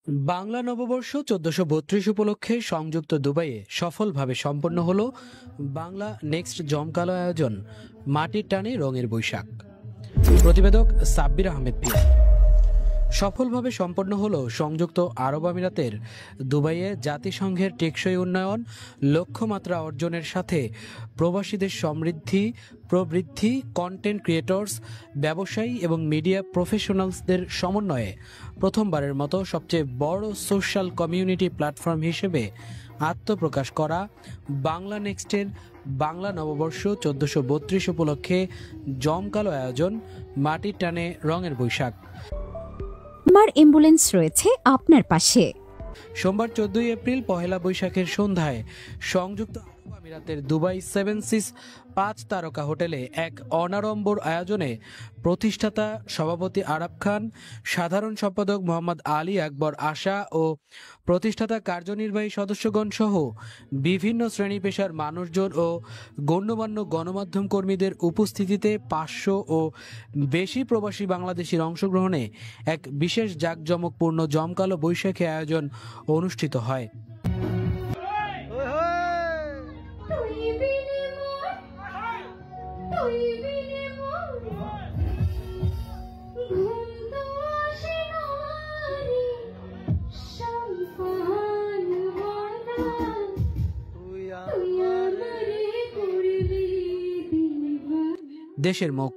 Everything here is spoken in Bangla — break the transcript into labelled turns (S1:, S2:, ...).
S1: বাংলা নববর্ষ ১৪৩২ উপলক্ষে সংযুক্ত দুবাইয়ে সফলভাবে সম্পন্ন হলো বাংলা নেক্সট জমকালো আয়োজন মাটির টানে রঙের বৈশাখ। প্রতিবেদক সাব্বির আহমেদ পীর। সফলভাবে সম্পন্ন হলো সংযুক্ত আরব আমিরাতের দুবাইয়ে জাতিসংঘের টেকসই উন্নয়ন লক্ষ্যমাত্রা অর্জনের সাথে প্রবাসীদের সমৃদ্ধি প্রবৃদ্ধি, কন্টেন্ট ক্রিয়েটর্স, ব্যবসায়ী এবং মিডিয়া প্রফেশনালসদের সমন্বয়ে প্রথমবারের মতো সবচেয়ে বড় সোশ্যাল কমিউনিটি প্ল্যাটফর্ম হিসেবে আত্মপ্রকাশ করা বাংলা নেক্সটের বাংলা নববর্ষ ১৪৩২ উপলক্ষে জমকালো আয়োজন মাটির টানে রঙের বৈশাখ।
S2: আমার অ্যাম্বুলেন্স রয়েছে আপনার পাশে।
S1: সোমবার ১৪ এপ্রিল পহেলা বৈশাখের সন্ধ্যায় সংযুক্ত আরব আমিরাতের দুবাই সেভেন সিস ৫ তারকা হোটেলে এক অনাড়ম্বর আয়োজনে প্রতিষ্ঠাতা সভাপতি আরাব খান, সাধারণ সম্পাদক মোহাম্মদ আলী আকবর আশা ও প্রতিষ্ঠাতা কার্যনির্বাহী সদস্যগণ সহ বিভিন্ন শ্রেণী পেশার মানুষজন ও গণ্যমান্য গণমাধ্যম কর্মীদের উপস্থিতিতে ৫০০ ও বেশি প্রবাসী বাংলাদেশির অংশগ্রহণে এক বিশেষ জাঁকজমকপূর্ণ জমকালো বৈশাখী আয়োজন অনুষ্ঠিত হয়। দেশের মুখ।